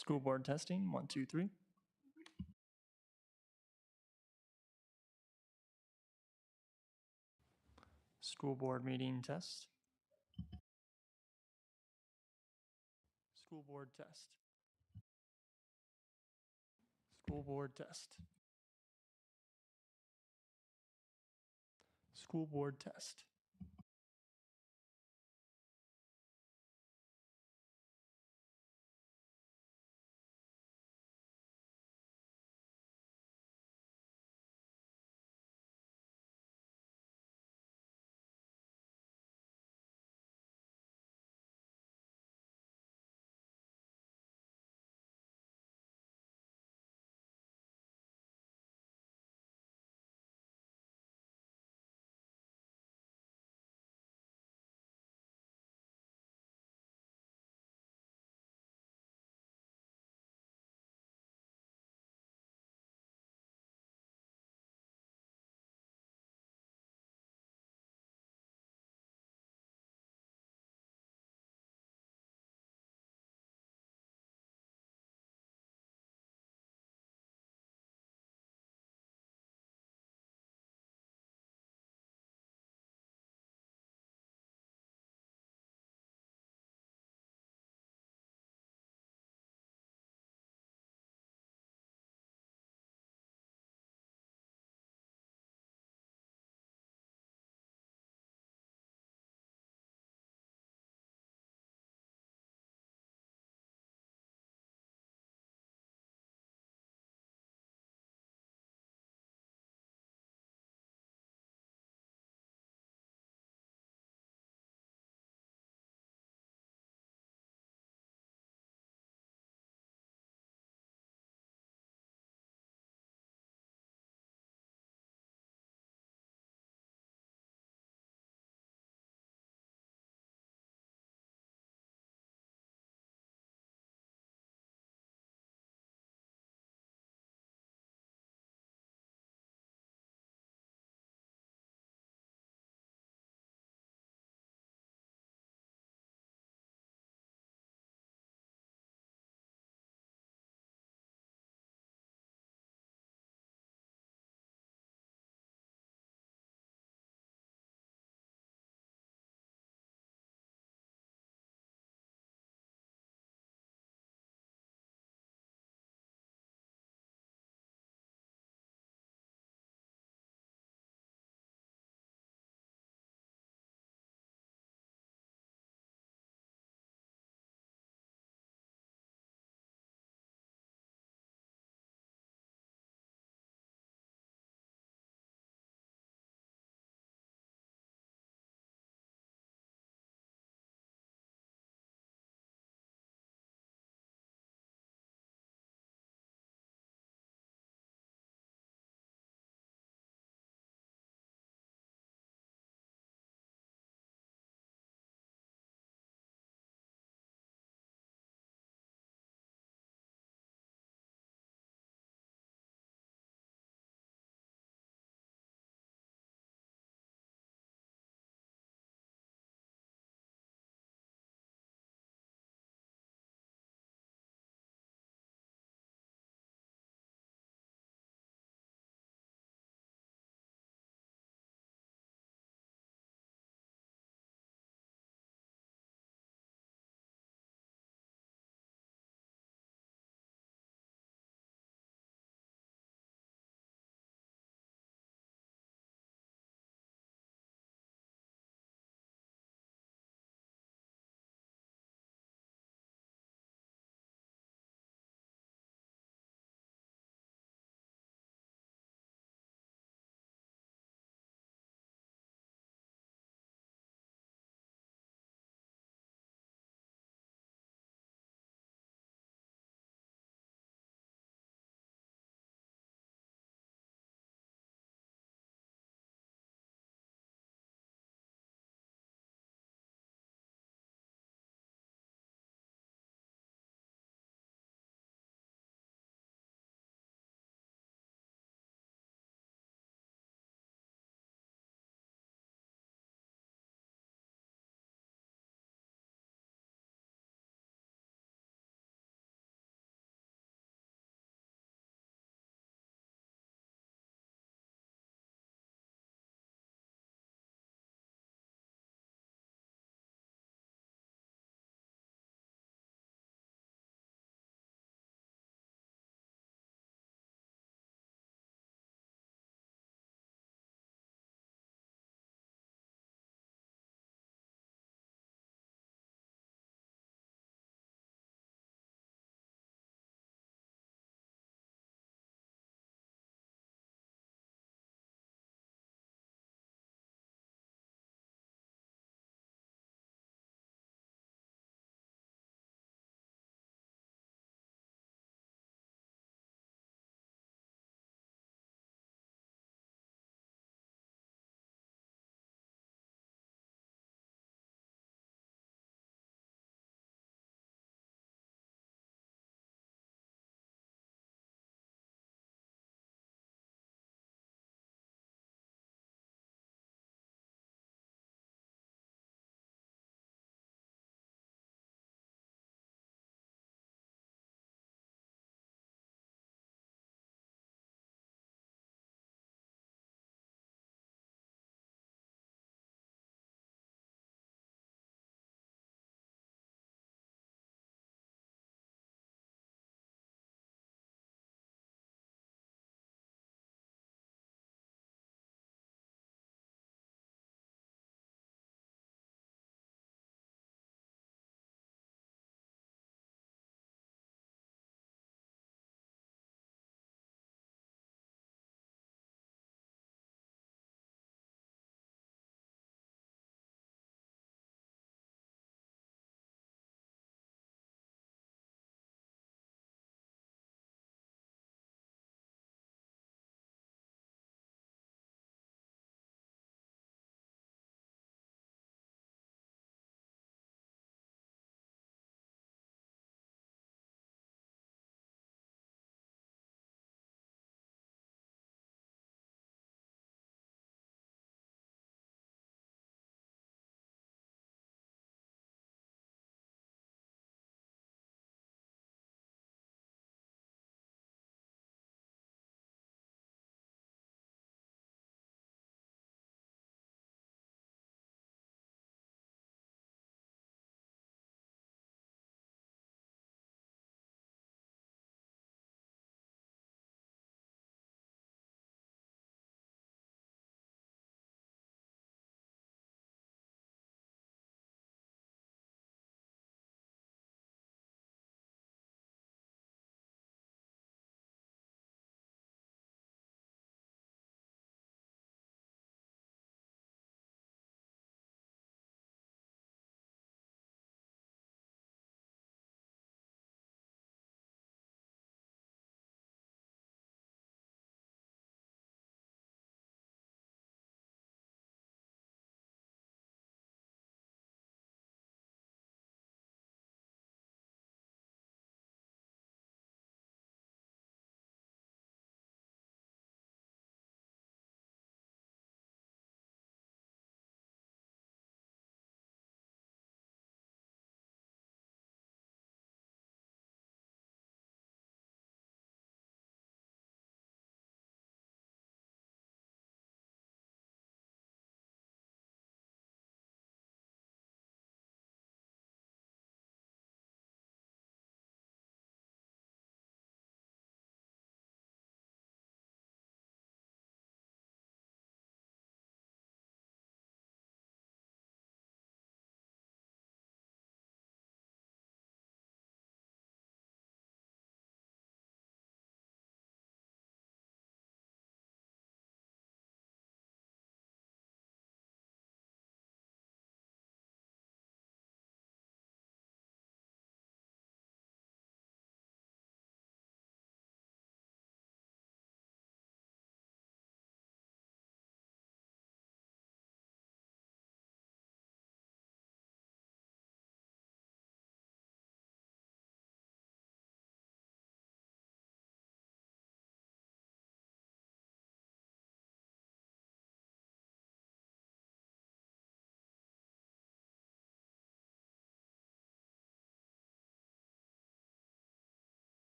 School board testing, 1, 2, 3. School board meeting test. School board test. School board test. School board test.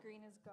Green is go.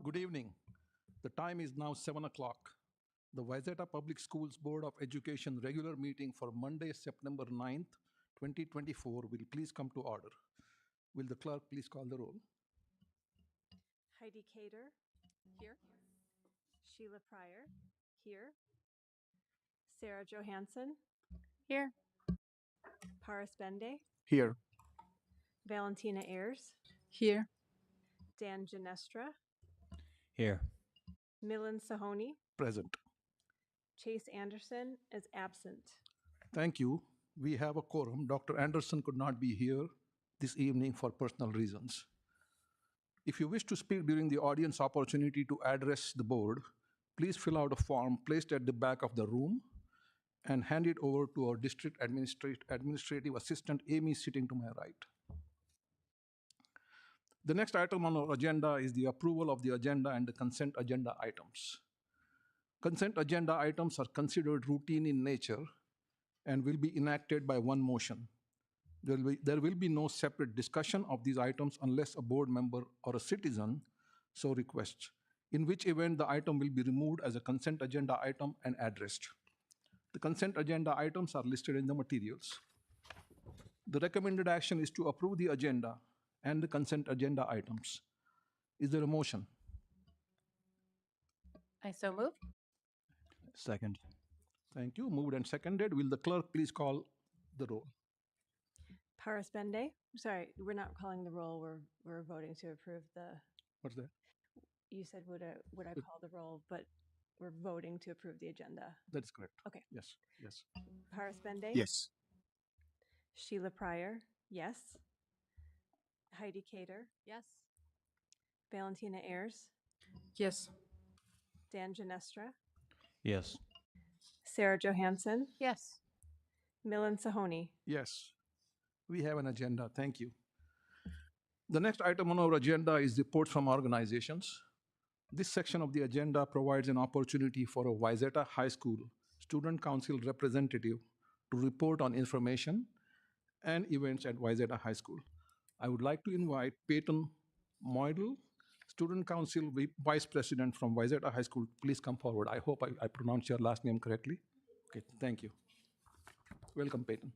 Good evening. The time is now 7 o'clock. The Wayzata Public Schools Board of Education regular meeting for Monday, September 9th, 2024 will please come to order. Will the clerk please call the roll? Heidi Cater. Here. Sheila Pryor. Here. Sarah Johansson. Here. Paris Bende. Here. Valentina Ayers. Here. Dan Ginestra. Here. Milan Sahoni. Present. Chase Anderson is absent. Thank you. We have a quorum. Dr. Anderson could not be here this evening for personal reasons. If you wish to speak during the audience opportunity to address the board, please fill out a form placed at the back of the room and hand it over to our district administrative assistant, Amy, sitting to my right. The next item on our agenda is the approval of the agenda and the consent agenda items. Consent agenda items are considered routine in nature and will be enacted by one motion. There will be no separate discussion of these items unless a board member or a citizen so requests, in which event the item will be removed as a consent agenda item and addressed. The consent agenda items are listed in the materials. The recommended action is to approve the agenda and the consent agenda items. Is there a motion? I so move. Second. Thank you. Moved and seconded. Will the clerk please call the roll? Paris Bende. Sorry, we're not calling the roll. We're voting to approve the. What's that? You said would I call the roll, but we're voting to approve the agenda. That is correct. Okay. Yes, yes. Paris Bende. Yes. Sheila Pryor. Yes. Heidi Cater. Yes. Valentina Ayers. Yes. Dan Ginestra. Yes. Sarah Johansson. Yes. Milan Sahoni. Yes. We have an agenda. Thank you. The next item on our agenda is reports from organizations. This section of the agenda provides an opportunity for a Wayzata High School Student Council representative to report on information and events at Wayzata High School. I would like to invite Peyton Moidel, Student Council Vice President from Wayzata High School. Please come forward. I hope I pronounced your last name correctly. Okay, thank you. Welcome, Peyton.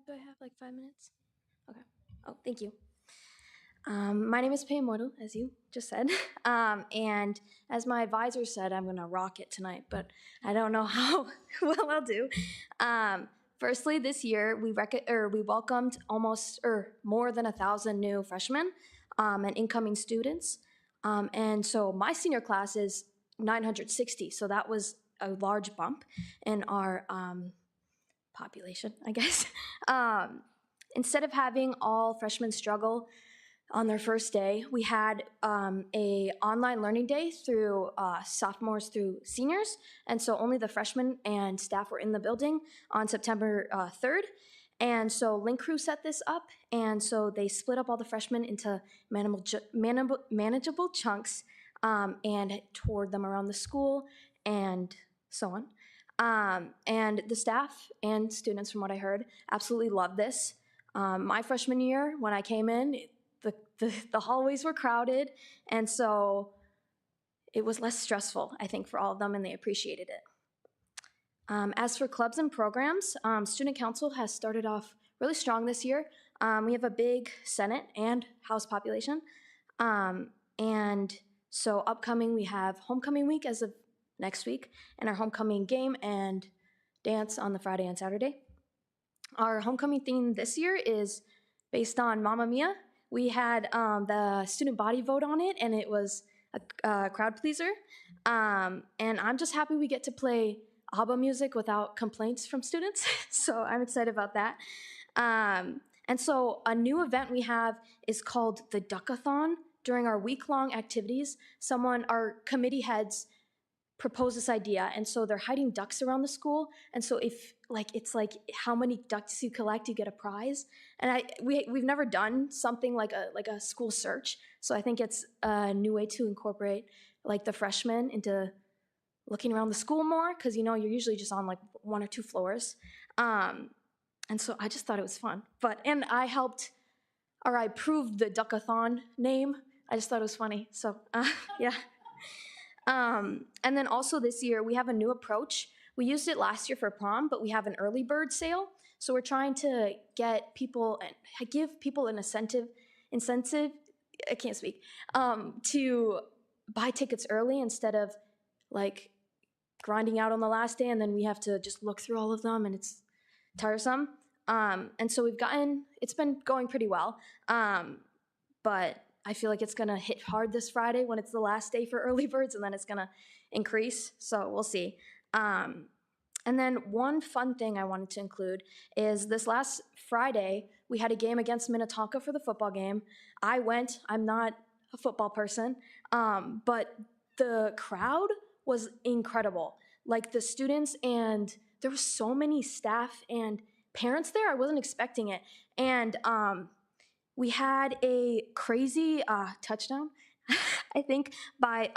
Do I have like 5 minutes? Okay. Oh, thank you. My name is Pei Mortal, as you just said. And as my advisor said, I'm going to rock it tonight, but I don't know how well I'll do. Firstly, this year we welcomed more than 1,000 new freshmen and incoming students. And so my senior class is 960, so that was a large bump in our population, I guess. Instead of having all freshmen struggle on their first day, we had a online learning day through sophomores through seniors, and so only the freshmen and staff were in the building on September 3rd. And so Link Crew set this up, and so they split up all the freshmen into manageable chunks and toured them around the school and so on. And the staff and students, from what I heard, absolutely loved this. My freshman year, when I came in, the hallways were crowded, and so it was less stressful, I think, for all of them, and they appreciated it. As for clubs and programs, Student Council has started off really strong this year. We have a big Senate and House population, and so upcoming we have homecoming week as of next week, and our homecoming game and dance on the Friday and Saturday. Our homecoming theme this year is based on Mamma Mia. We had the student body vote on it, and it was a crowd pleaser. And I'm just happy we get to play ABBA music without complaints from students, so I'm excited about that. And so a new event we have is called the Duckathon. During our week-long activities, our committee heads proposed this idea, and so they're hiding ducks around the school, and so if it's like how many ducks you collect, you get a prize. And we've never done something like a school search, so I think it's a new way to incorporate like the freshmen into looking around the school more, because you're usually just on like 1 or 2 floors, and so I just thought it was fun. And I approved the Duckathon name. I just thought it was funny, so yeah. And then also this year, we have a new approach. We used it last year for prom, but we have an early bird sale. So we're trying to get people and give people an incentive, I can't speak, to buy tickets early instead of like grinding out on the last day, and then we have to just look through all of them, and it's tiresome. And so it's been going pretty well. But I feel like it's going to hit hard this Friday when it's the last day for early birds, and then it's going to increase. So we'll see. And then one fun thing I wanted to include is this last Friday, we had a game against Minnetonka for the football game. I went. I'm not a football person, but the crowd was incredible. Like the students, and there were so many staff and parents there. I wasn't expecting it. And we had a crazy touchdown. I think, by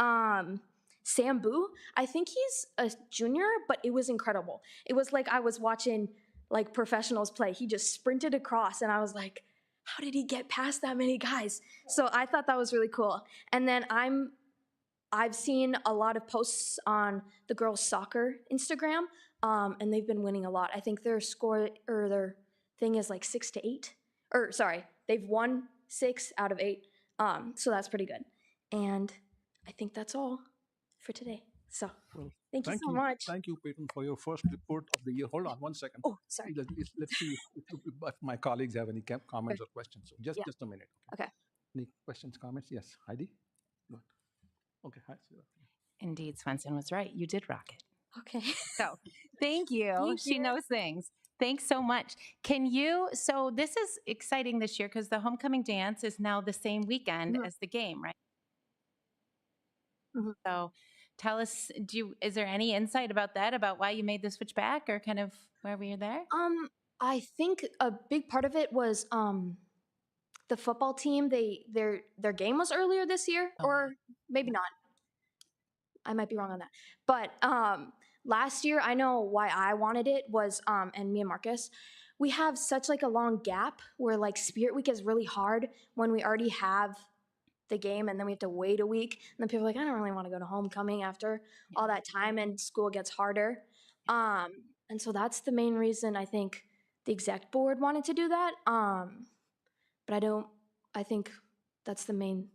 Sambu. I think he's a junior, but it was incredible. It was like I was watching like professionals play. He just sprinted across, and I was like, how did he get past that many guys? So I thought that was really cool. And then I've seen a lot of posts on the girls' soccer Instagram, and they've been winning a lot. I think their score or their thing is like 6-8. Or sorry, they've won 6 out of 8. So that's pretty good. And I think that's all for today. So Well, thank you so much. Thank you, Peyton, for your first report of the year. Hold on one second. Oh, sorry. Let's see if my colleagues have any comments or questions. So Yeah. just a minute. Okay. Any questions, comments? Yes, Heidi? Go ahead. Okay, hi. Indeed, Swenson was right. You did rock it. Okay. So thank you. Thank She you. knows things. Thanks so much. So this is exciting this year because the homecoming dance is now the same weekend Mhm. as the game, right? Mhm. So tell us, is there any insight about that, about why you made the switch back or kind of where we are there? I think a big part of it was the football team. Their game was earlier this year, Okay. or maybe not. I might be wrong on that. But last year, I know why I wanted it was, and me and Marcus, we have such like a long gap where like Spirit Week is really hard when we already have the game and then we have to wait a week. And then people are like, I don't really want to go to homecoming after all that time, and school gets harder. And so that's the main reason I think the exec board wanted to do that. But I think that's the main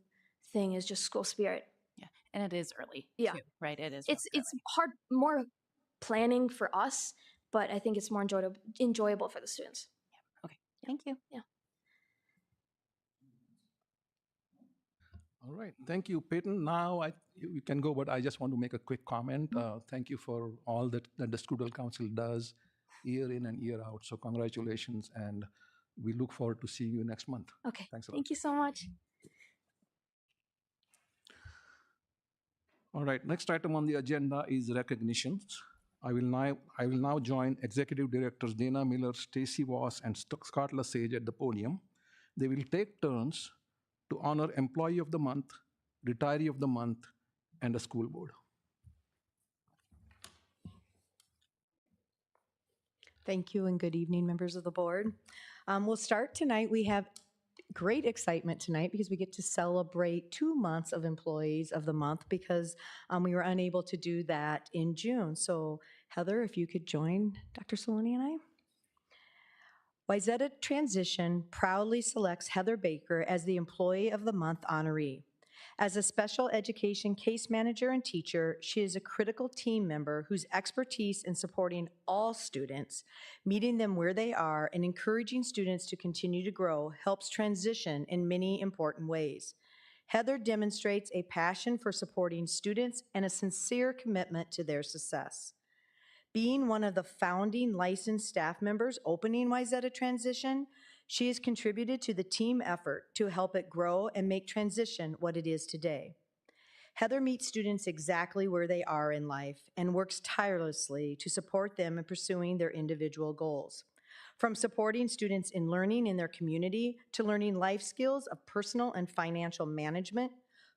thing is just school spirit. Yeah. And it is early. Yeah. Too, right. It is. It's really hard, more planning for us, but I think it's more enjoyable for the students. early. Okay. Thank you. Yeah. All right, thank you, Peyton. Now you can go, but I just want to make a quick comment. Thank you for all that the Student Council does year in and year out. So congratulations, and we look forward to seeing you next month. Okay. Thanks a lot. Thank you so much. All right, next item on the agenda is recognitions. I will now join Executive Directors Dana Miller, Stacy Voss, and Scott Lesage at the podium. They will take turns to honor Employee of the Month, Retiree of the Month, and a school board. Thank you and good evening, members of the board. We'll start tonight. We have great excitement tonight because we get to celebrate 2 months of Employees of the Month because we were unable to do that in June. So Heather, if you could join Dr. Saloni and I. Wayzata Transition proudly selects Heather Baker as the Employee of the Month honoree. As a special education case manager and teacher, she is a critical team member whose expertise in supporting all students, meeting them where they are, and encouraging students to continue to grow helps transition in many important ways. Heather demonstrates a passion for supporting students and a sincere commitment to their success. Being one of the founding licensed staff members opening Wayzata Transition, she has contributed to the team effort to help it grow and make transition what it is today. Heather meets students exactly where they are in life and works tirelessly to support them in pursuing their individual goals. From supporting students in learning in their community to learning life skills of personal and financial management,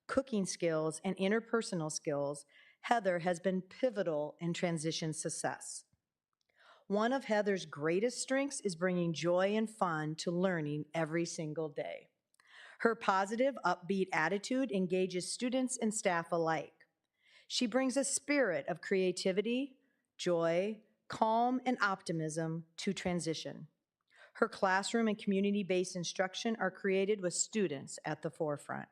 cooking skills, and interpersonal skills, Heather has been pivotal in transition success. One of Heather's greatest strengths is bringing joy and fun to learning every single day. Her positive, upbeat attitude engages students and staff alike. She brings a spirit of creativity, joy, calm, and optimism to transition. Her classroom and community-based instruction are created with students at the forefront.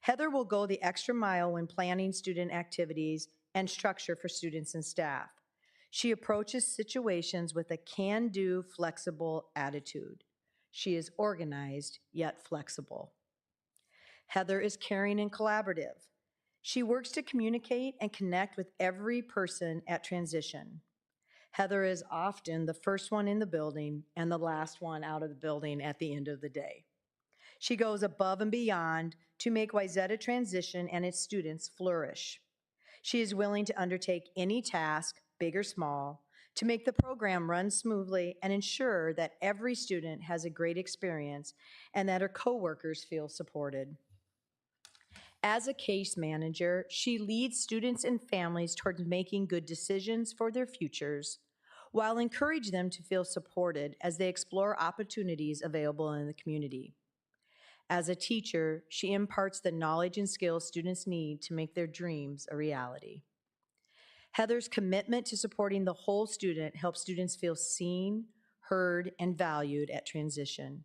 Heather will go the extra mile when planning student activities and structure for students and staff. She approaches situations with a can-do, flexible attitude. She is organized, yet flexible. Heather is caring and collaborative. She works to communicate and connect with every person at transition. Heather is often the first one in the building and the last one out of the building at the end of the day. She goes above and beyond to make Wayzata Transition and its students flourish. She is willing to undertake any task, big or small, to make the program run smoothly and ensure that every student has a great experience and that her coworkers feel supported. As a case manager, she leads students and families towards making good decisions for their futures while encouraging them to feel supported as they explore opportunities available in the community. As a teacher, she imparts the knowledge and skills students need to make their dreams a reality. Heather's commitment to supporting the whole student helps students feel seen, heard, and valued at transition.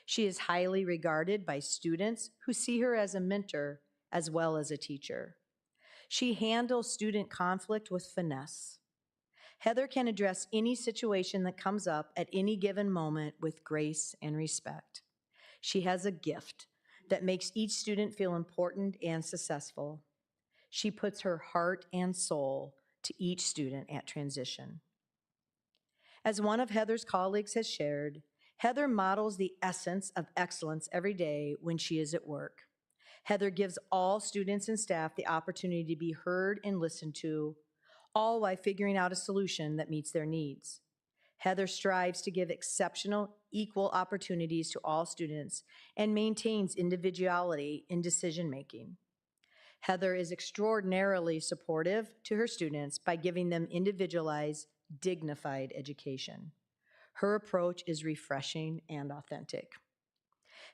She is highly regarded by students who see her as a mentor as well as a teacher. She handles student conflict with finesse. Heather can address any situation that comes up at any given moment with grace and respect. She has a gift that makes each student feel important and successful. She puts her heart and soul to each student at transition. As one of Heather's colleagues has shared, Heather models the essence of excellence every day when she is at work. Heather gives all students and staff the opportunity to be heard and listened to, all while figuring out a solution that meets their needs. Heather strives to give exceptional, equal opportunities to all students and maintains individuality in decision-making. Heather is extraordinarily supportive to her students by giving them individualized, dignified education. Her approach is refreshing and authentic.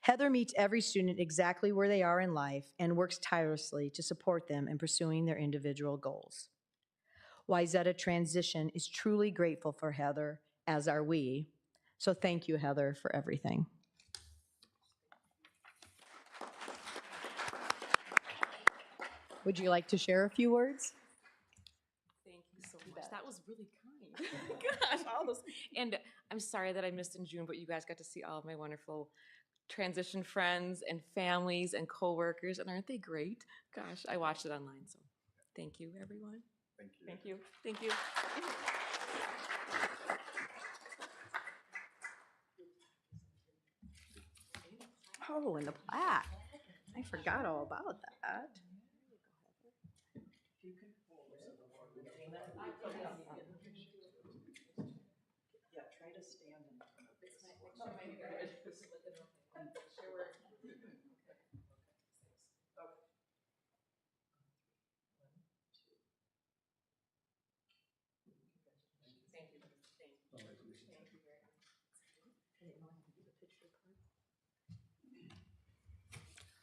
Heather meets every student exactly where they are in life and works tirelessly to support them in pursuing their individual goals. Wayzata Transition is truly grateful for Heather, as are we. So thank you, Heather, for everything. Would you like to share a few words? Thank you so much. That was really kind. Gosh, all those. And I'm sorry that I missed in June, but you guys got to see all of my wonderful transition friends and families and coworkers, and aren't they great? Gosh, I watched it online, so thank you, everyone. Thank you. Thank you. Thank you. Oh, and the plaque. I forgot all about that.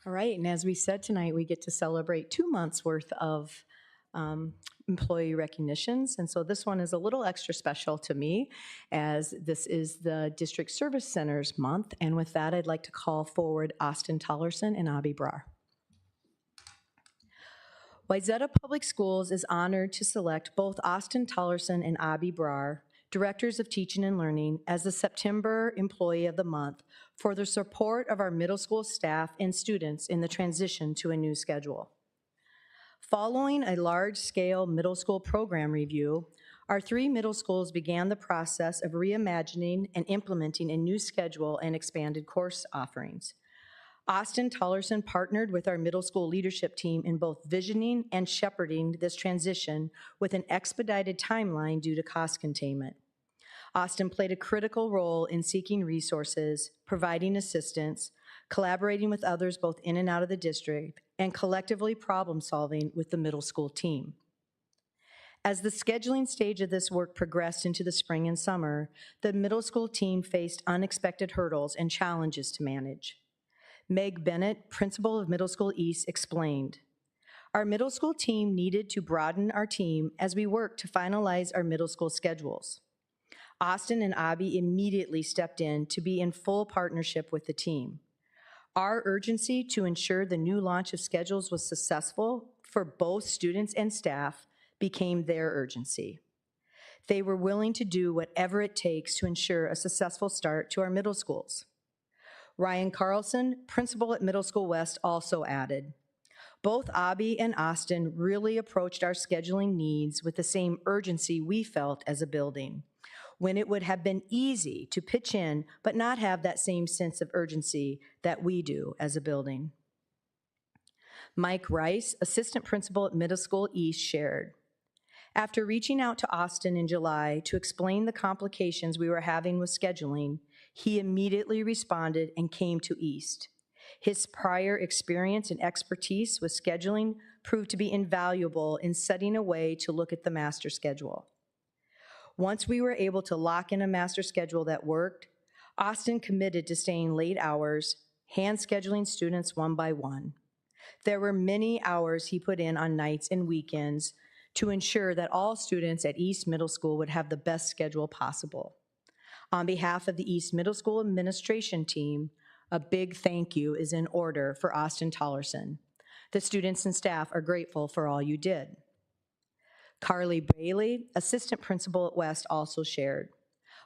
All right, and as we said tonight, we get to celebrate 2 months worth of employee recognitions. And so this one is a little extra special to me, as this is the District Service Centers month. And with that, I'd like to call forward Austin Tollerson and Abby Brar. Wayzata Public Schools is honored to select both Austin Tollerson and Abby Brar, Directors of Teaching and Learning, as the September Employee of the Month for their support of our middle school staff and students in the transition to a new schedule. Following a large-scale middle school program review, our 3 middle schools began the process of reimagining and implementing a new schedule and expanded course offerings. Austin Tollerson partnered with our middle school leadership team in both visioning and shepherding this transition with an expedited timeline due to cost containment. Austin played a critical role in seeking resources, providing assistance, collaborating with others both in and out of the district, and collectively problem-solving with the middle school team. As the scheduling stage of this work progressed into the spring and summer, the middle school team faced unexpected hurdles and challenges to manage. Meg Bennett, principal of Middle School East, explained, "Our middle school team needed to broaden our team as we worked to finalize our middle school schedules. Austin and Abby immediately stepped in to be in full partnership with the team. Our urgency to ensure the new launch of schedules was successful for both students and staff became their urgency. They were willing to do whatever it takes to ensure a successful start to our middle schools." Ryan Carlson, principal at Middle School West, also added, "Both Abby and Austin really approached our scheduling needs with the same urgency we felt as a building, when it would have been easy to pitch in but not have that same sense of urgency that we do as a building." Mike Rice, assistant principal at Middle School East, shared, "After reaching out to Austin in July to explain the complications we were having with scheduling, he immediately responded and came to East. His prior experience and expertise with scheduling proved to be invaluable in setting a way to look at the master schedule. Once we were able to lock in a master schedule that worked, Austin committed to staying late hours, hand scheduling students one by one. There were many hours he put in on nights and weekends to ensure that all students at East Middle School would have the best schedule possible. On behalf of the East Middle School administration team, a big thank you is in order for Austin Tollerson. The students and staff are grateful for all you did. Carly Bailey, assistant principal at West, also shared.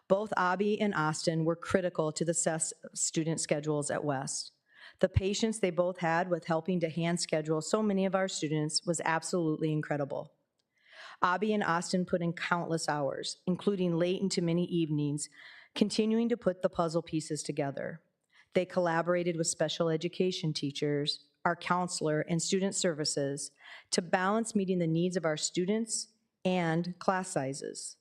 Both Abby and Austin were critical to the student schedules at West. The patience they both had with helping to hand schedule so many of our students was absolutely incredible. Abby and Austin put in countless hours, including late into many evenings, continuing to put the puzzle pieces together. They collaborated with special education teachers, our counselor, and student services to balance meeting the needs of our students and class sizes.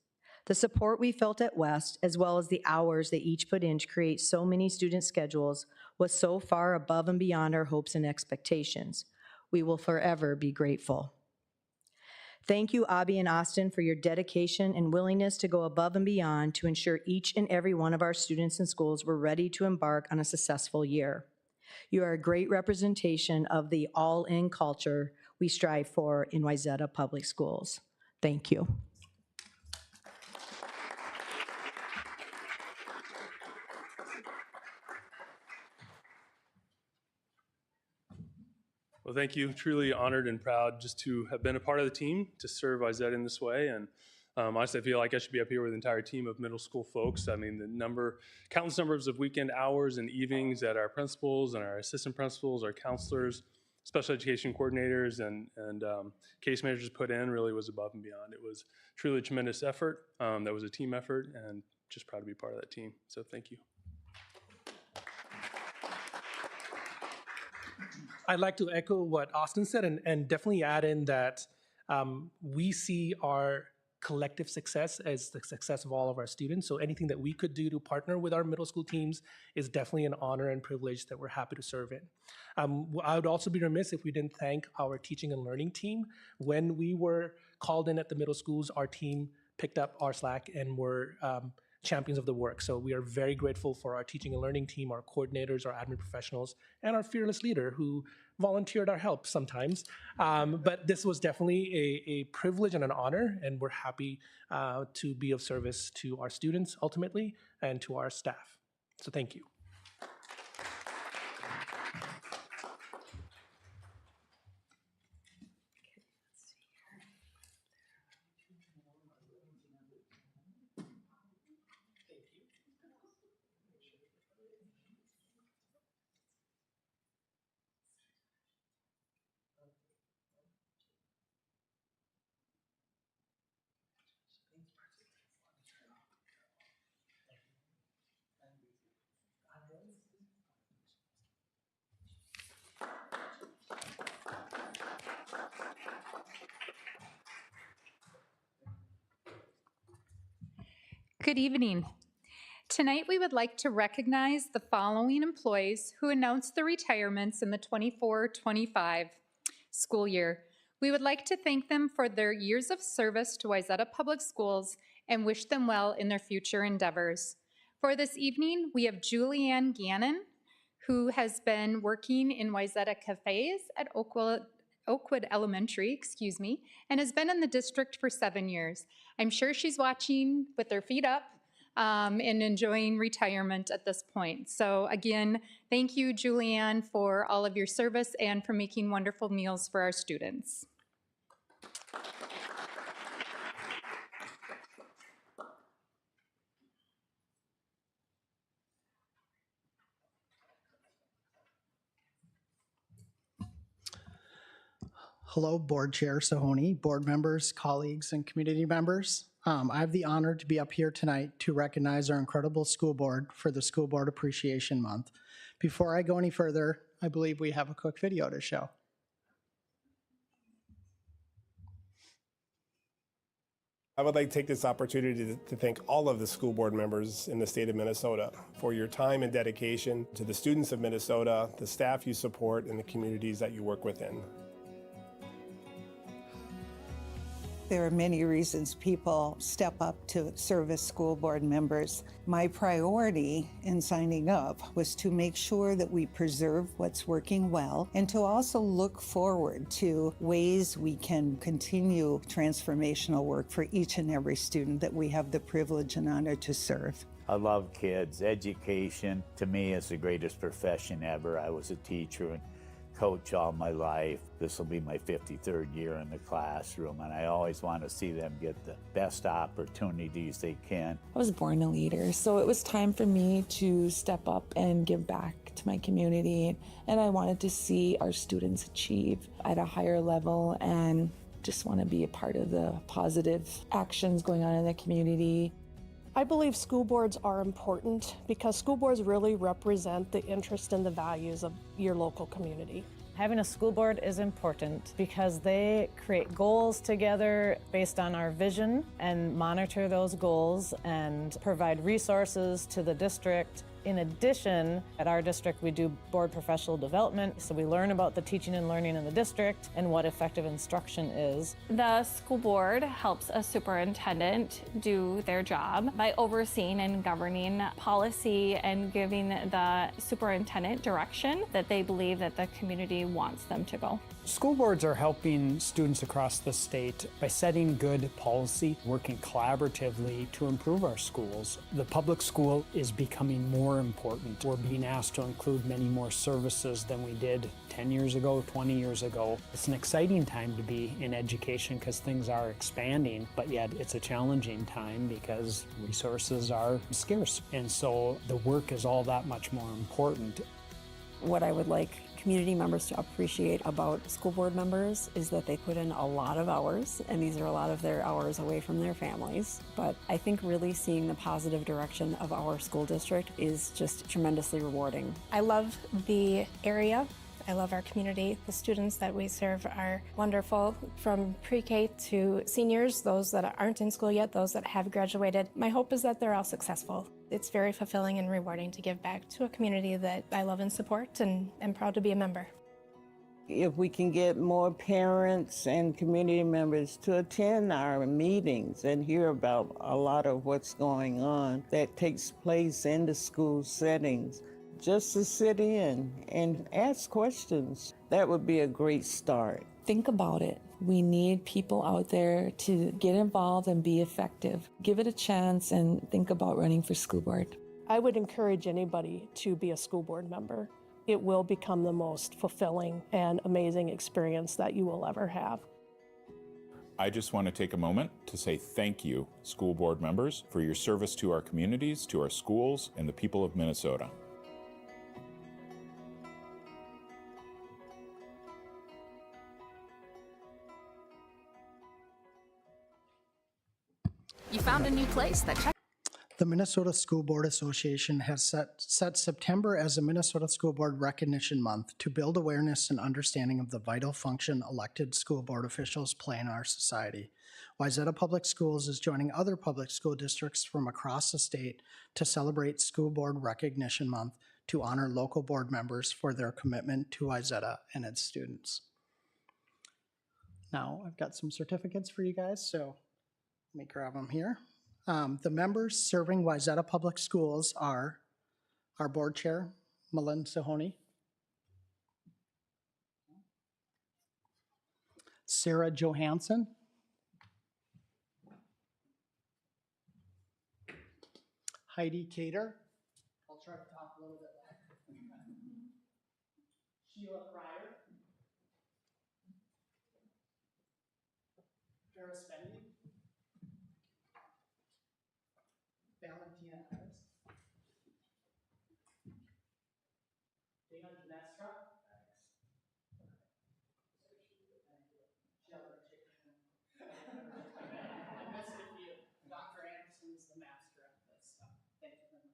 The support we felt at West, as well as the hours they each put in to create so many student schedules, was so far above and beyond our hopes and expectations. We will forever be grateful. Thank you, Abby and Austin, for your dedication and willingness to go above and beyond to ensure each and every one of our students and schools were ready to embark on a successful year. You are a great representation of the all-in culture we strive for in Wayzata Public Schools. Thank you. Well, thank you. Truly honored and proud just to have been a part of the team, to serve Wayzata in this way. And honestly, I feel like I should be up here with an entire team of middle school folks. I mean, countless numbers of weekend hours and evenings that our principals and our assistant principals, our counselors, special education coordinators, and case managers put in really was above and beyond. It was truly a tremendous effort. That was a team effort, and just proud to be part of that team. So thank you. I'd like to echo what Austin said and definitely add in that we see our collective success as the success of all of our students. So anything that we could do to partner with our middle school teams is definitely an honor and privilege that we're happy to serve in. I would also be remiss if we didn't thank our teaching and learning team. When we were called in at the middle schools, our team picked up our slack and were champions of the work. So we are very grateful for our teaching and learning team, our coordinators, our admin professionals, and our fearless leader who volunteered our help sometimes. But this was definitely a privilege and an honor, and we're happy to be of service to our students ultimately and to our staff. So thank you. Good evening. Tonight, we would like to recognize the following employees who announced their retirements in the 24-25 school year. We would like to thank them for their years of service to Wayzata Public Schools and wish them well in their future endeavors. For this evening, we have Julianne Gannon, who has been working in Wayzata Cafes at Oakwood Elementary, and has been in the district for 7 years. I'm sure she's watching with her feet up and enjoying retirement at this point. So again, thank you, Julianne, for all of your service and for making wonderful meals for our students. Hello, Board Chair Sahoni, board members, colleagues, and community members. I have the honor to be up here tonight to recognize our incredible school board for the School Board Appreciation Month. Before I go any further, I believe we have a quick video to show. I would like to take this opportunity to thank all of the school board members in the state of Minnesota for your time and dedication to the students of Minnesota, the staff you support, and the communities that you work within. There are many reasons people step up to serve as school board members. My priority in signing up was to make sure that we preserve what's working well and to also look forward to ways we can continue transformational work for each and every student that we have the privilege and honor to serve. I love kids. Education, to me, is the greatest profession ever. I was a teacher and coach all my life. This will be my 53rd year in the classroom, and I always want to see them get the best opportunities they can. I was born a leader, so it was time for me to step up and give back to my community, and I wanted to see our students achieve at a higher level and just want to be a part of the positive actions going on in the community. I believe school boards are important because school boards really represent the interest and the values of your local community. Having a school board is important because they create goals together based on our vision and monitor those goals and provide resources to the district. In addition, at our district, we do board professional development, so we learn about the teaching and learning in the district and what effective instruction is. The school board helps a superintendent do their job by overseeing and governing policy and giving the superintendent direction that they believe that the community wants them to go. School boards are helping students across the state by setting good policy, working collaboratively to improve our schools. The public school is becoming more important. We're being asked to include many more services than we did 10 years ago, 20 years ago. It's an exciting time to be in education because things are expanding, but yet it's a challenging time because resources are scarce. And so the work is all that much more important. What I would like community members to appreciate about school board members is that they put in a lot of hours, and these are a lot of their hours away from their families. But I think really seeing the positive direction of our school district is just tremendously rewarding. I love the area. I love our community. The students that we serve are wonderful, from pre-K to seniors, those that aren't in school yet, those that have graduated. My hope is that they're all successful. It's very fulfilling and rewarding to give back to a community that I love and support, and am proud to be a member. If we can get more parents and community members to attend our meetings and hear about a lot of what's going on that takes place in the school settings, just to sit in and ask questions, that would be a great start. Think about it. We need people out there to get involved and be effective. Give it a chance and think about running for school board. I would encourage anybody to be a school board member. It will become the most fulfilling and amazing experience that you will ever have. I just want to take a moment to say thank you, school board members, for your service to our communities, to our schools, and the people of Minnesota. You found a new place that checks. The Minnesota School Board Association has set September as a Minnesota School Board Recognition Month to build awareness and understanding of the vital function elected school board officials play in our society. Wayzata Public Schools is joining other public school districts from across the state to celebrate School Board Recognition Month to honor local board members for their commitment to Wayzata and its students. Now, I've got some certificates for you guys, so let me grab them here. The members serving Wayzata Public Schools are our board chair, Malin Sahoni, Sarah Johansson, Heidi Cater, I'll try to talk a little bit louder, Sheila Pryor, Ferris Bendy, Valentina Harris, Dana Dinestra, Dr. Anderson is the master at this stuff. Thank you very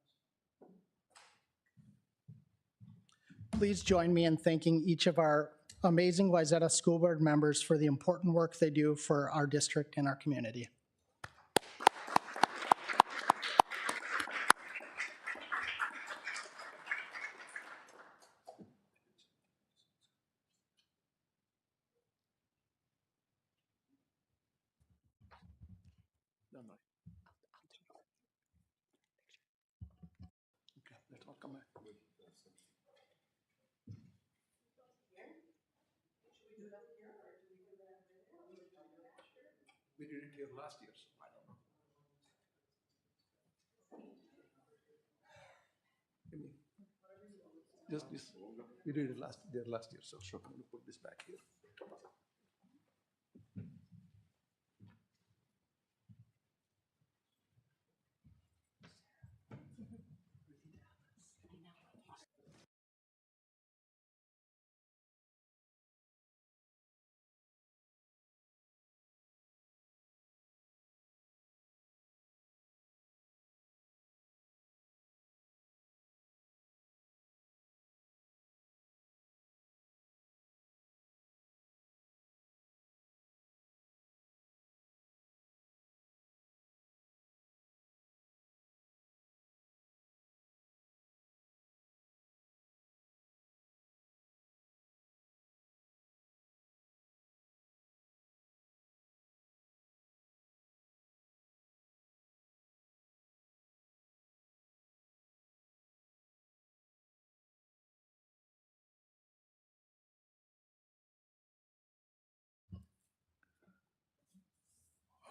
much. Please join me in thanking each of our amazing Wayzata School Board members for the important work they do for our district and our community. done, right? Okay, let's all come back. We did it here last year, so I don't know. Give me. Just this, we did it last year, so I'm going to put this back here.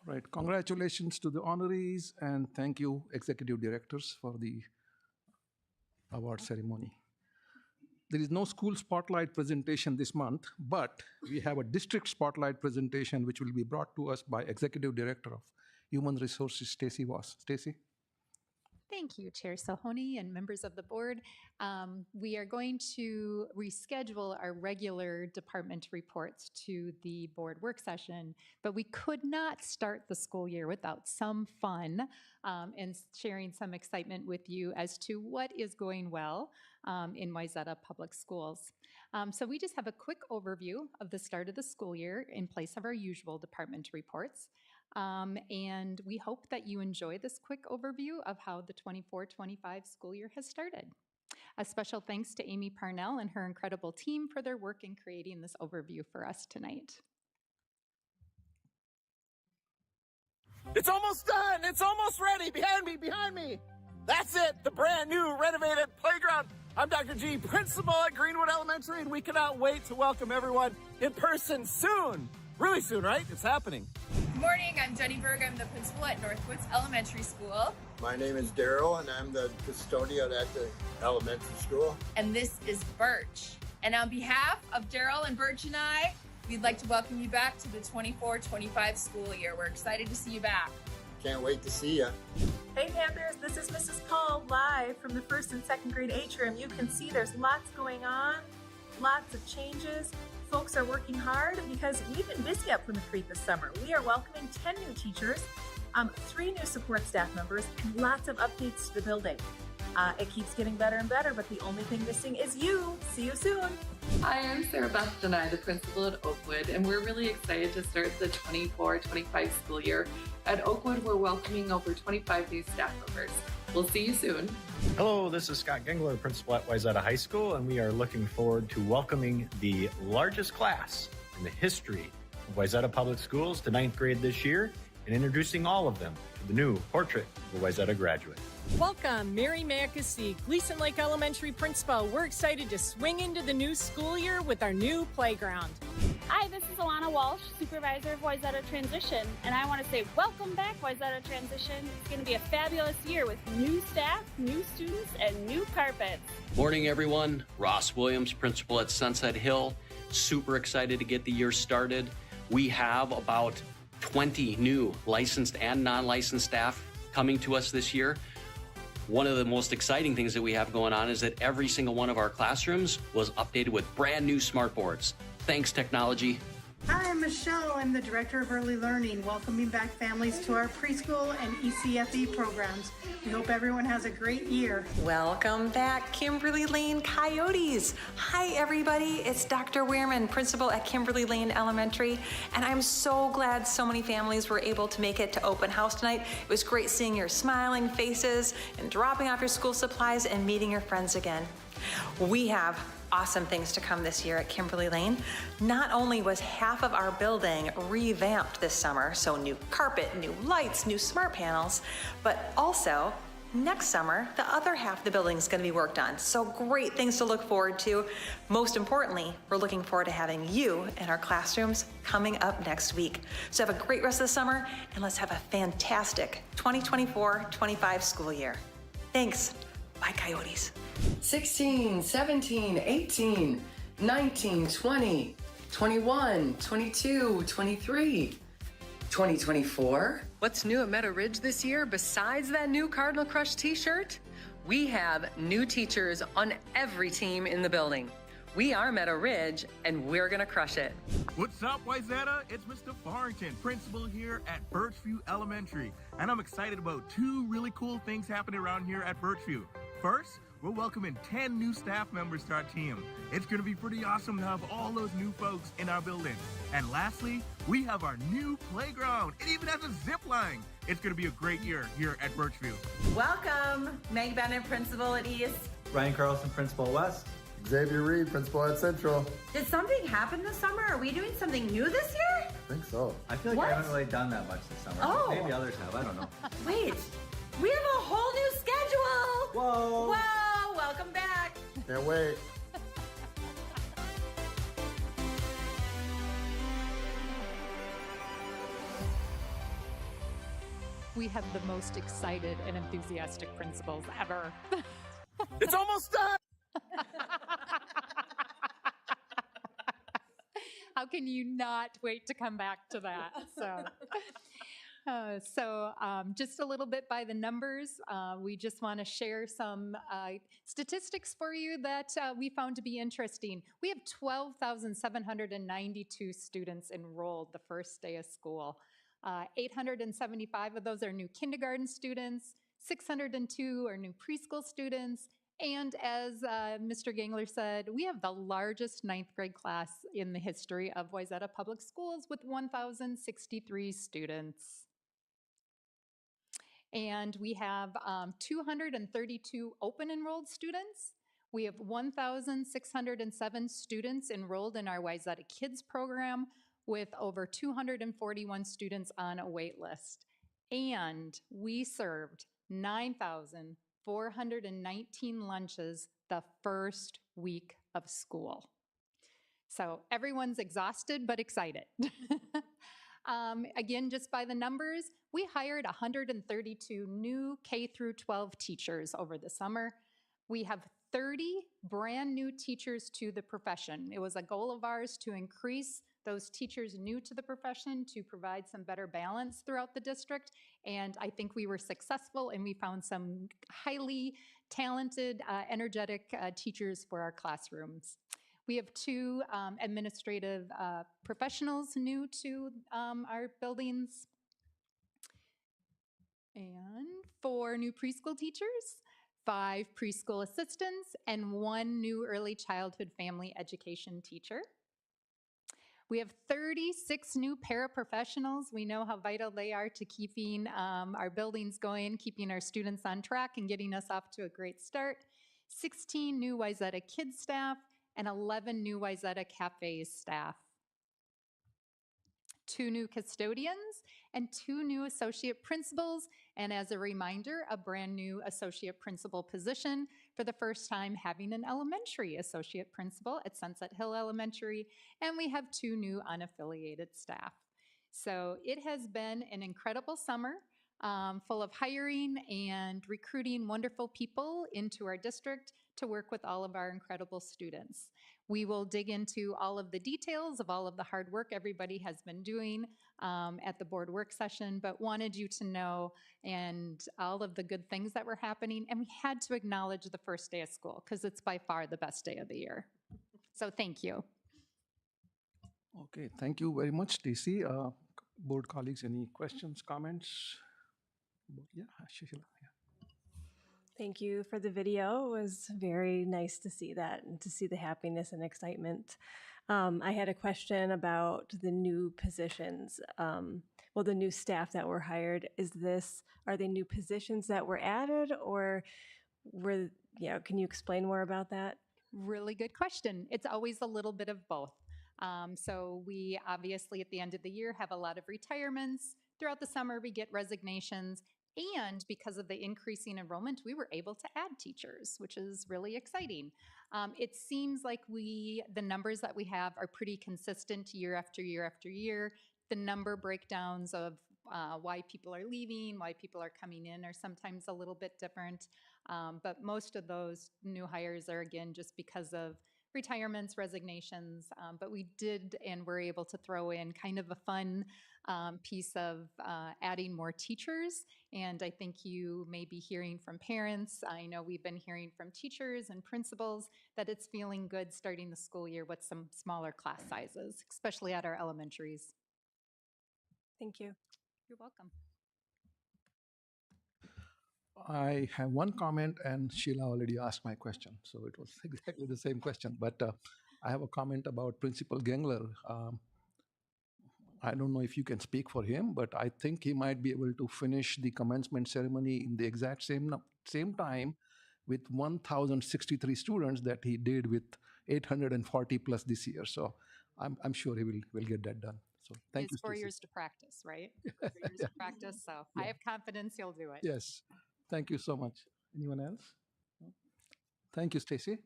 All right, congratulations to the honorees and thank you, executive directors, for the award ceremony. There is no school spotlight presentation this month, but we have a district spotlight presentation which will be brought to us by Executive Director of Human Resources, Stacy Voss. Stacy? Thank you, Chair Sahoni and members of the board. We are going to reschedule our regular department reports to the board work session, but we could not start the school year without some fun and sharing some excitement with you as to what is going well in Wayzata Public Schools. So we just have a quick overview of the start of the school year in place of our usual department reports. And we hope that you enjoy this quick overview of how the 24-25 school year has started. A special thanks to Amy Parnell and her incredible team for their work in creating this overview for us tonight. It's almost done. It's almost ready. Behind me, behind me. That's it, the brand new renovated playground. I'm Dr. G, principal at Greenwood Elementary, and we cannot wait to welcome everyone in person soon. Really soon, right? It's happening. Good morning, I'm Jenny Berg. I'm the principal at Northwoods Elementary School. My name is Daryl, and I'm the custodian at the elementary school. And this is Birch. And on behalf of Daryl and Birch and I, we'd like to welcome you back to the 24-25 school year. We're excited to see you back. Can't wait to see you. Hey Panthers, this is Mrs. Paul live from the 1st and 2nd grade atrium. You can see there's lots going on, lots of changes. Folks are working hard because we've been busy up from the creek this summer. We are welcoming 10 new teachers, 3 new support staff members, and lots of updates to the building. It keeps getting better and better, but the only thing missing is you. See you soon. Hi, I'm Sarah Beth Denai, the principal at Oakwood, and we're really excited to start the 24-25 school year. At Oakwood, we're welcoming over 25 new staff members. We'll see you soon. Hello, this is Scott Gengler, principal at Wayzata High School, and we are looking forward to welcoming the largest class in the history of Wayzata Public Schools to 9th grade this year and introducing all of them to the new Portrait of a Wayzata Graduate. Welcome, Mary Mackesy, Gleason Lake Elementary Principal. We're excited to swing into the new school year with our new playground. Hi, this is Alana Walsh, Supervisor of Wayzata Transition, and I want to say welcome back, Wayzata Transition. It's going to be a fabulous year with new staff, new students, and new carpets. Morning, everyone. Ross Williams, Principal at Sunset Hill. Super excited to get the year started. We have about 20 new licensed and non-licensed staff coming to us this year. One of the most exciting things that we have going on is that every single one of our classrooms was updated with brand new smart boards. Thanks, technology. Hi, I'm Michelle. I'm the Director of Early Learning, welcoming back families to our preschool and ECFE programs. We hope everyone has a great year. Welcome back, Kimberly Lane Coyotes. Hi, everybody. It's Dr. Wehrman, Principal at Kimberly Lane Elementary, and I'm so glad so many families were able to make it to open house tonight. It was great seeing your smiling faces and dropping off your school supplies and meeting your friends again. We have awesome things to come this year at Kimberly Lane. Not only was half of our building revamped this summer, so new carpet, new lights, new smart panels, but also next summer, the other half of the building is going to be worked on. So great things to look forward to. Most importantly, we're looking forward to having you in our classrooms coming up next week. So have a great rest of the summer, and let's have a fantastic 2024-25 school year. Thanks. Bye, Coyotes. 16, 17, 18, 19, 20, 21, 22, 23, 2024. What's new at Meadow Ridge this year besides that new Cardinal Crush t-shirt? We have new teachers on every team in the building. We are Meadow Ridge, and we're gonna crush it. What's up, Wayzata? It's Mr. Farrington, principal here at Birchview Elementary, and I'm excited about two really cool things happening around here at Birchview. First, we're welcoming 10 new staff members to our team. It's gonna be pretty awesome to have all those new folks in our building. And lastly, we have our new playground. It even has a zip line. It's gonna be a great year here at Birchview. Welcome, Meg Bennett, principal at East. Ryan Carlson, principal at West. Xavier Reed, principal at Central. Did something happen this summer? Are we doing something new this year? I think so. I feel like I haven't really done that much this summer. Oh. Maybe others have, I don't know. Wait, we have a whole new schedule. Whoa. Whoa, welcome back. Can't wait. We have the most excited and enthusiastic principals ever. It's almost done. How can you not wait to come back to that? So, just a little bit by the numbers, we just want to share some statistics for you that we found to be interesting. We have 12,792 students enrolled the first day of school. 875 of those are new kindergarten students, 602 are new preschool students, and as Mr. Gangler said, we have the largest ninth grade class in the history of Wayzata Public Schools with 1,063 students. And we have 232 open enrolled students. We have 1,607 students enrolled in our Wayzata Kids program with over 241 students on a wait list. And we served 9,419 lunches the first week of school. So everyone's exhausted but excited. Again, just by the numbers, we hired 132 new K through 12 teachers over the summer. We have 30 brand new teachers to the profession. It was a goal of ours to increase those teachers new to the profession to provide some better balance throughout the district. And I think we were successful, and we found some highly talented, energetic teachers for our classrooms. We have 2 administrative professionals new to our buildings, and 4 new preschool teachers, 5 preschool assistants, and 1 new early childhood family education teacher. We have 36 new paraprofessionals. We know how vital they are to keeping our buildings going, keeping our students on track, and getting us off to a great start. 16 new Wayzata Kids staff, and 11 new Wayzata Cafes staff. 2 new custodians, and 2 new associate principals, and as a reminder, a brand new associate principal position for the first time, having an elementary associate principal at Sunset Hill Elementary, and we have 2 new unaffiliated staff. So it has been an incredible summer, full of hiring and recruiting wonderful people into our district to work with all of our incredible students. We will dig into all of the details of all of the hard work everybody has been doing at the board work session, but wanted you to know and all of the good things that were happening. And we had to acknowledge the first day of school because it's by far the best day of the year. So thank you. Okay, thank you very much, Stacy. Board colleagues, any questions, comments? Yeah, Shishila. Yeah. Thank you for the video. It was very nice to see that and to see the happiness and excitement. I had a question about the new positions. Well, the new staff that were hired. Are they new positions that were added, or can you explain more about that? Really good question. It's always a little bit of both. So we obviously at the end of the year have a lot of retirements. Throughout the summer, we get resignations. And because of the increasing enrollment, we were able to add teachers, which is really exciting. It seems like the numbers that we have are pretty consistent year after year after year. The number breakdowns of why people are leaving, why people are coming in are sometimes a little bit different. But most of those new hires are, again, just because of retirements, resignations. But we did and were able to throw in kind of a fun piece of adding more teachers. And I think you may be hearing from parents. I know we've been hearing from teachers and principals that it's feeling good starting the school year with some smaller class sizes, especially at our elementaries. Thank you. You're welcome. I have one comment, and Sheila already asked my question, so it was exactly the same question. But I have a comment about Principal Gengler. I don't know if you can speak for him, but I think he might be able to finish the commencement ceremony in the exact same time with 1,063 students that he did with 840 plus this year. So I'm sure he will get that done. So thank you. It's 4 Stacey. years to practice, right? 4 years to practice. So I have confidence he'll do it. Yes. Thank you so much. Anyone else? No? Thank you, Stacy.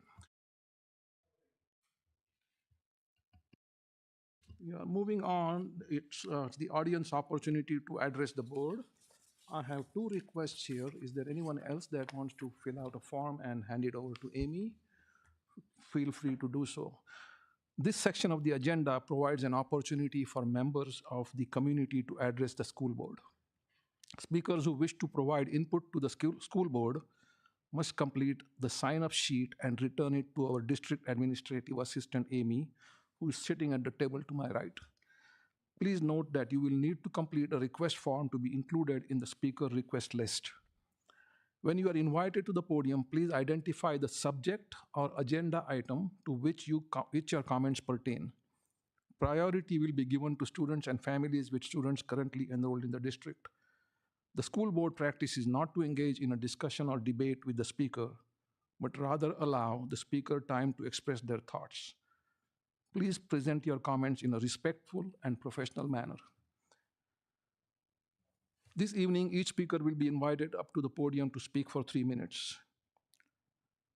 Yeah, moving on, it's the audience opportunity to address the board. I have two requests here. Is there anyone else that wants to fill out a form and hand it over to Amy? Feel free to do so. This section of the agenda provides an opportunity for members of the community to address the school board. Speakers who wish to provide input to the school board must complete the sign-up sheet and return it to our district administrative assistant, Amy, who is sitting at the table to my right. Please note that you will need to complete a request form to be included in the speaker request list. When you are invited to the podium, please identify the subject or agenda item to which your comments pertain. Priority will be given to students and families with students currently enrolled in the district. The school board practice is not to engage in a discussion or debate with the speaker, but rather allow the speaker time to express their thoughts. Please present your comments in a respectful and professional manner. This evening, each speaker will be invited up to the podium to speak for 3 minutes.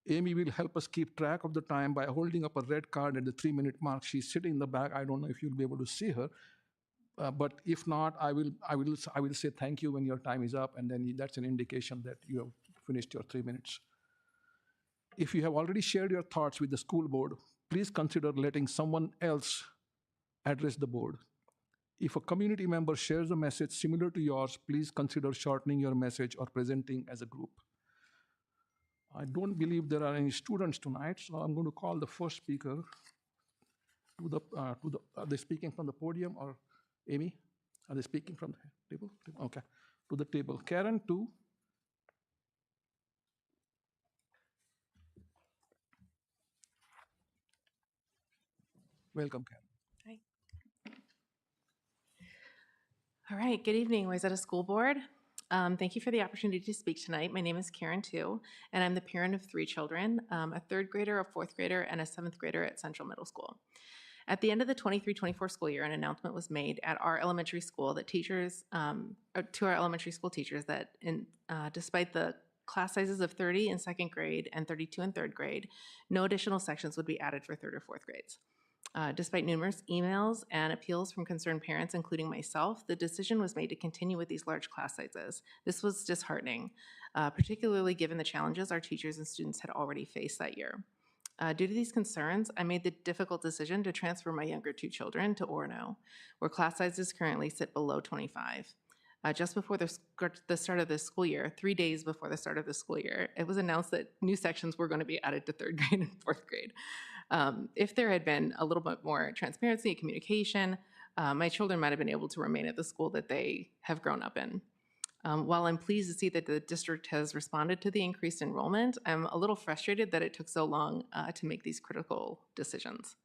Amy will help us keep track of the time by holding up a red card at the 3-minute mark. She's sitting in the back. I don't know if you'll be able to see her. But if not, I will say thank you when your time is up, and then that's an indication that you have finished your 3 minutes. If you have already shared your thoughts with the school board, please consider letting someone else address the board. If a community member shares a message similar to yours, please consider shortening your message or presenting as a group. I don't believe there are any students tonight, so I'm going to call the first speaker are they speaking from the podium, or Amy? Are they speaking from the table? Okay, to the table. Karen, too. Welcome, Karen. Hi. All right, good evening, Wayzata School Board. Thank you for the opportunity to speak tonight. My name is Karen Tu, and I'm the parent of 3 children, a 3rd grader, a 4th grader, and a 7th grader at Central Middle School. At the end of the 23-24 school year, an announcement was made at our elementary school that teachers, to our elementary school teachers, that despite the class sizes of 30 in 2nd grade and 32 in 3rd grade, no additional sections would be added for 3rd or 4th grades. Despite numerous emails and appeals from concerned parents, including myself, the decision was made to continue with these large class sizes. This was disheartening, particularly given the challenges our teachers and students had already faced that year. Due to these concerns, I made the difficult decision to transfer my younger 2 children to Orono, where class sizes currently sit below 25. Just before the start of the school year, 3 days before the start of the school year, it was announced that new sections were going to be added to 3rd grade and 4th grade. If there had been a little bit more transparency and communication, my children might have been able to remain at the school that they have grown up in. While I'm pleased to see that the district has responded to the increased enrollment, I'm a little frustrated that it took so long to make these critical decisions.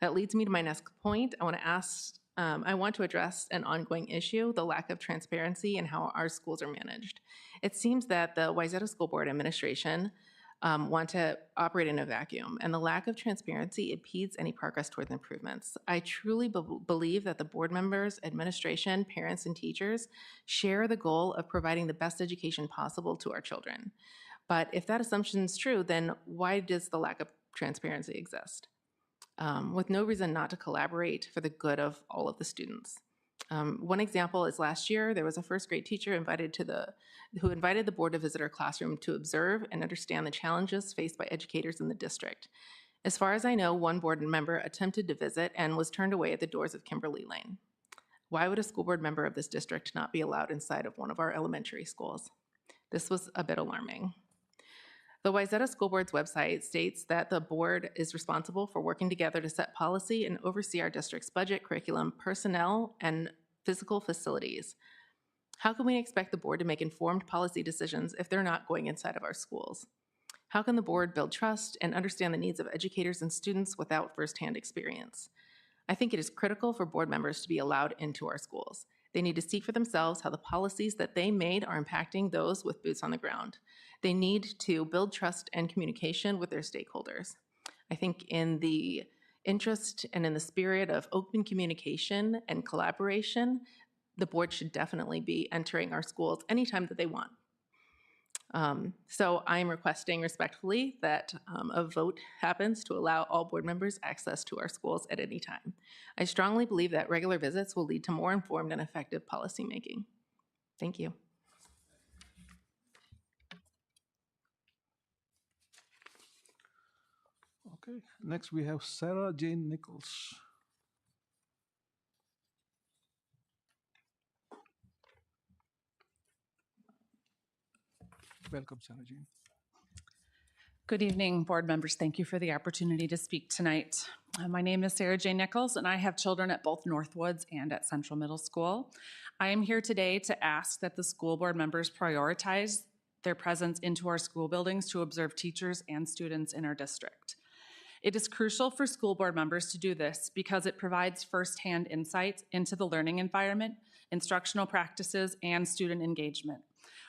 That leads me to my next point. I want to address an ongoing issue, the lack of transparency in how our schools are managed. It seems that the Wayzata School Board administration want to operate in a vacuum, and the lack of transparency impedes any progress towards improvements. I truly believe that the board members, administration, parents, and teachers share the goal of providing the best education possible to our children. But if that assumption is true, then why does the lack of transparency exist? With no reason not to collaborate for the good of all of the students. One example is last year, there was a first grade teacher who invited the board to visit her classroom to observe and understand the challenges faced by educators in the district. As far as I know, one board member attempted to visit and was turned away at the doors of Kimberly Lane. Why would a school board member of this district not be allowed inside of one of our elementary schools? This was a bit alarming. The Wayzata School Board's website states that the board is responsible for working together to set policy and oversee our district's budget, curriculum, personnel, and physical facilities. How can we expect the board to make informed policy decisions if they're not going inside of our schools? How can the board build trust and understand the needs of educators and students without firsthand experience? I think it is critical for board members to be allowed into our schools. They need to see for themselves how the policies that they made are impacting those with boots on the ground. They need to build trust and communication with their stakeholders. I think in the interest and in the spirit of open communication and collaboration, the board should definitely be entering our schools anytime that they want. So I'm requesting respectfully that a vote happens to allow all board members access to our schools at any time. I strongly believe that regular visits will lead to more informed and effective policymaking. Thank you. Okay, next we have Sarah Jane Nichols. Welcome, Sarah Jane. Good evening, board members. Thank you for the opportunity to speak tonight. My name is Sarah Jane Nichols, and I have children at both Northwoods and at Central Middle School. I am here today to ask that the school board members prioritize their presence into our school buildings to observe teachers and students in our district. It is crucial for school board members to do this because it provides firsthand insights into the learning environment, instructional practices, and student engagement.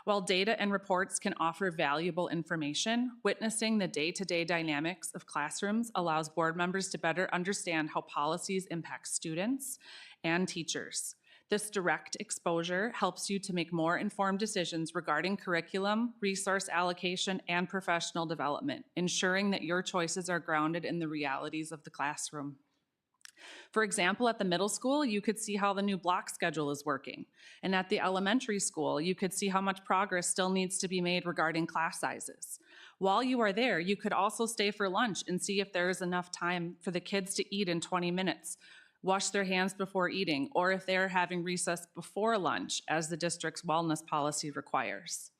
While data and reports can offer valuable information, witnessing the day-to-day dynamics of classrooms allows board members to better understand how policies impact students and teachers. This direct exposure helps you to make more informed decisions regarding curriculum, resource allocation, and professional development, ensuring that your choices are grounded in the realities of the classroom. For example, at the middle school, you could see how the new block schedule is working. And at the elementary school, you could see how much progress still needs to be made regarding class sizes. While you are there, you could also stay for lunch and see if there is enough time for the kids to eat in 20 minutes, wash their hands before eating, or if they're having recess before lunch, as the district's wellness policy requires.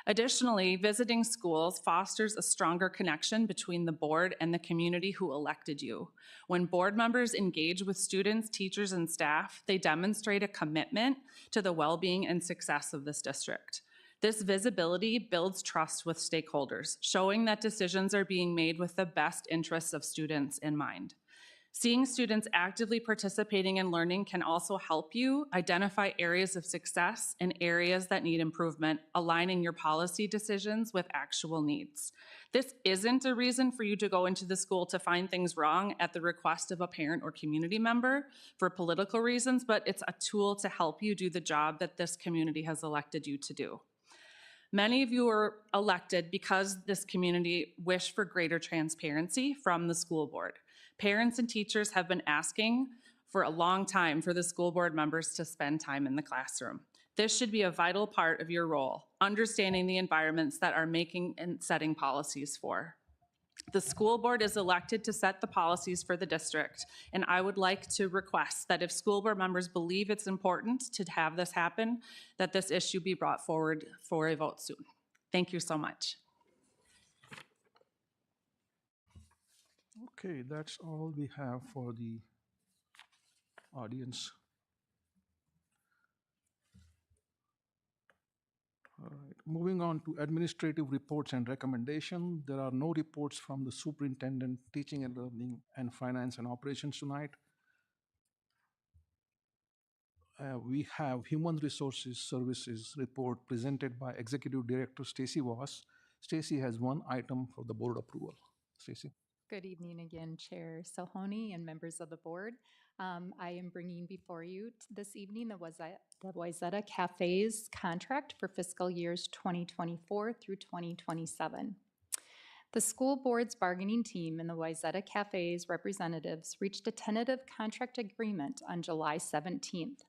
Additionally, visiting schools fosters a stronger connection between the board and the community who elected you. When board members engage with students, teachers, and staff, they demonstrate a commitment to the well-being and success of this district. This visibility builds trust with stakeholders, showing that decisions are being made with the best interests of students in mind. Seeing students actively participating in learning can also help you identify areas of success and areas that need improvement, aligning your policy decisions with actual needs. This isn't a reason for you to go into the school to find things wrong at the request of a parent or community member for political reasons, but it's a tool to help you do the job that this community has elected you to do. Many of you are elected because this community wish for greater transparency from the school board. Parents and teachers have been asking for a long time for the school board members to spend time in the classroom. This should be a vital part of your role, understanding the environments that are making and setting policies for. The school board is elected to set the policies for the district, and I would like to request that if school board members believe it's important to have this happen, that this issue be brought forward for a vote soon. Thank you so much. Okay, that's all we have for the audience. All right, moving on to administrative reports and recommendations. There are no reports from the superintendent, teaching and learning, and finance and operations tonight. We have Human Resources Services report presented by Executive Director Stacy Voss. Stacy has one item for the board approval. Stacy. Good evening again, Chair Sohoni and members of the board. I am bringing before you this evening the Wayzata Cafe's contract for fiscal years 2024 through 2027. The school board's bargaining team and the Wayzata Cafe's representatives reached a tentative contract agreement on July 17th.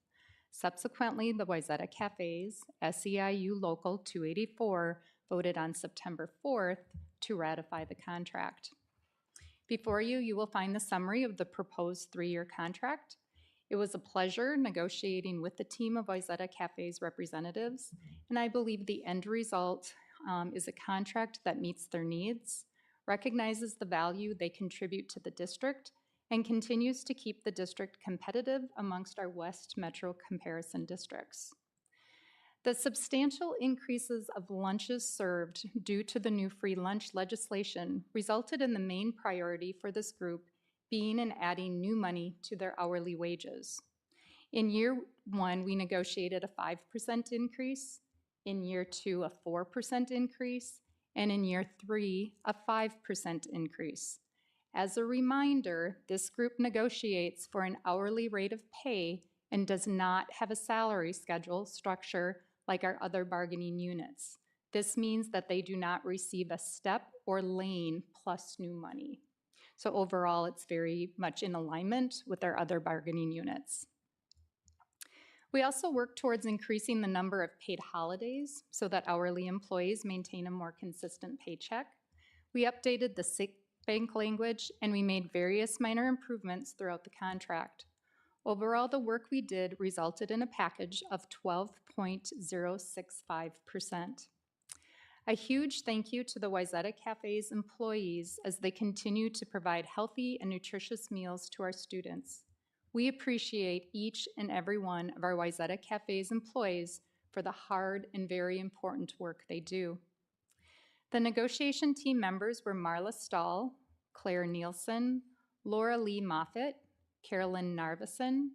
Subsequently, the Wayzata Cafe's SEIU Local 284 voted on September 4th to ratify the contract. Before you, you will find the summary of the proposed 3-year contract. It was a pleasure negotiating with the team of Wayzata Cafe's representatives, and I believe the end result is a contract that meets their needs, recognizes the value they contribute to the district, and continues to keep the district competitive amongst our West Metro comparison districts. The substantial increases of lunches served due to the new free lunch legislation resulted in the main priority for this group being in adding new money to their hourly wages. In year 1, we negotiated a 5% increase, in year 2, a 4% increase, and in year 3, a 5% increase. As a reminder, this group negotiates for an hourly rate of pay and does not have a salary schedule structure like our other bargaining units. This means that they do not receive a step or lane plus new money. So overall, it's very much in alignment with our other bargaining units. We also work towards increasing the number of paid holidays so that hourly employees maintain a more consistent paycheck. We updated the sick bank language, and we made various minor improvements throughout the contract. Overall, the work we did resulted in a package of 12.065%. A huge thank you to the Wayzata Cafe's employees as they continue to provide healthy and nutritious meals to our students. We appreciate each and every one of our Wayzata Cafe's employees for the hard and very important work they do. The negotiation team members were Marla Stahl, Claire Nielsen, Laura Lee Moffitt, Carolyn Narvison,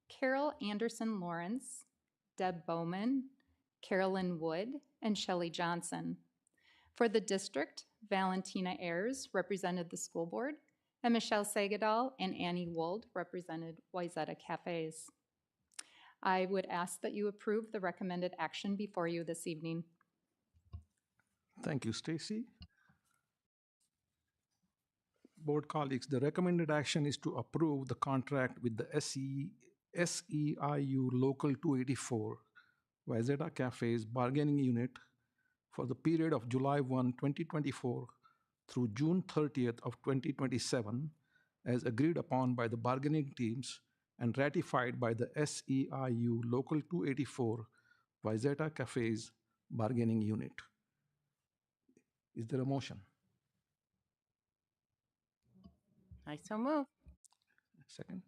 Carol Anderson Lawrence, Deb Bowman, Carolyn Wood, and Shelley Johnson. For the district, Valentina Ayers represented the school board, and Michelle Sagadal and Annie Wold represented Wayzata Cafes. I would ask that you approve the recommended action before you this evening. Thank you, Stacy. Board colleagues, the recommended action is to approve the contract with the SEIU Local 284, Wayzata Cafe's bargaining unit for the period of July 1, 2024 through June 30th of 2027, as agreed upon by the bargaining teams and ratified by the SEIU Local 284, Wayzata Cafe's bargaining unit. Is there a motion? I so move. Second?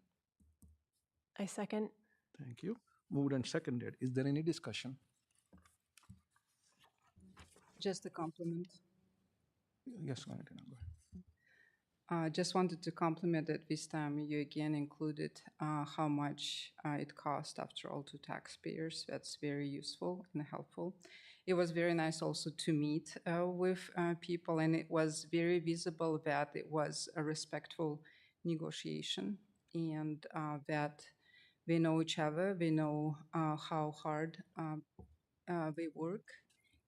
I second. Thank you. Moved and seconded. Is there any discussion? Just a compliment. Yes, Valentina, go ahead. Just wanted to compliment that this time you again included how much it cost after all to taxpayers. That's very useful and helpful. It was very nice also to meet with people, and it was very visible that it was a respectful negotiation and that we know each other, we know how hard they work,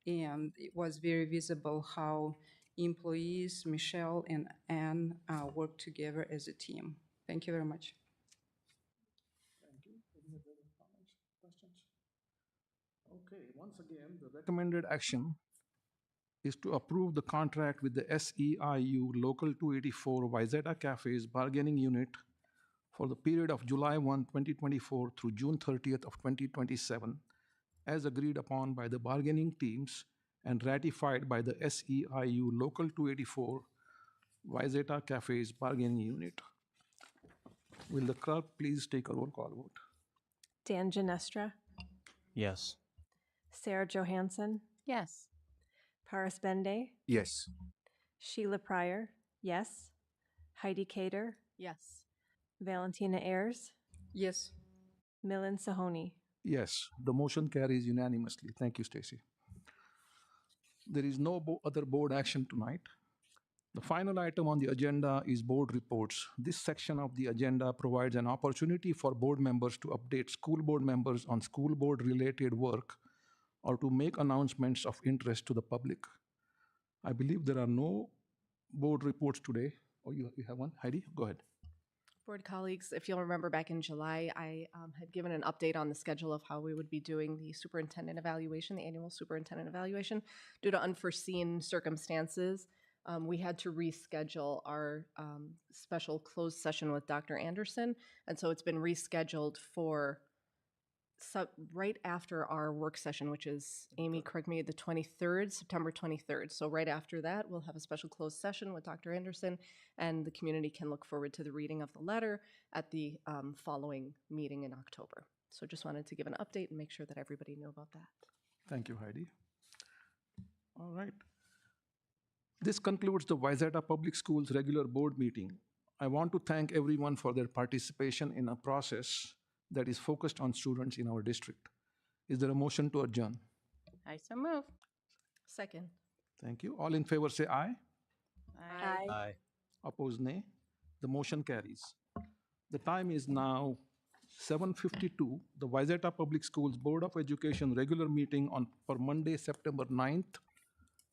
and it was very visible how employees, Michelle and Anne, work together as a team. Thank you very much. Thank you. Any other comments, questions? Okay, once again, the recommended action is to approve the contract with the SEIU Local 284 Wayzata Cafe's bargaining unit for the period of July 1, 2024 through June 30th of 2027, as agreed upon by the bargaining teams and ratified by the SEIU Local 284 Wayzata Cafe's bargaining unit. Will the clerk please take a roll call vote? Dan Ginestra, Yes. Sarah Johansson, Yes. Paris Bende, Yes. Sheila Pryor, yes. Heidi Cater, Yes. Valentina Ayers, Yes. Milan Sahoni. Yes, the motion carries unanimously. Thank you, Stacy. There is no other board action tonight. The final item on the agenda is board reports. This section of the agenda provides an opportunity for board members to update school board members on school board related work or to make announcements of interest to the public. I believe there are no board reports today. Oh, you have one? Heidi, go ahead. Board colleagues, if you'll remember back in July, I had given an update on the schedule of how we would be doing the superintendent evaluation, the annual superintendent evaluation. Due to unforeseen circumstances, we had to reschedule our special closed session with Dr. Anderson. And so it's been rescheduled for right after our work session, which is, Amy, correct me, the 23rd, September 23rd. So right after that, we'll have a special closed session with Dr. Anderson, and the community can look forward to the reading of the letter at the following meeting in October. So just wanted to give an update and make sure that everybody knew about that. Thank you, Heidi. All right. This concludes the Wayzata Public Schools regular board meeting. I want to thank everyone for their participation in a process that is focused on students in our district. Is there a motion to adjourn? I so move. Second. Thank you. All in favor say aye. Aye. Aye. Opposed, nay. The motion carries. The time is now 7:52. The Wayzata Public Schools Board of Education regular meeting for Monday, September 9th,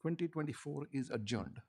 2024 is adjourned.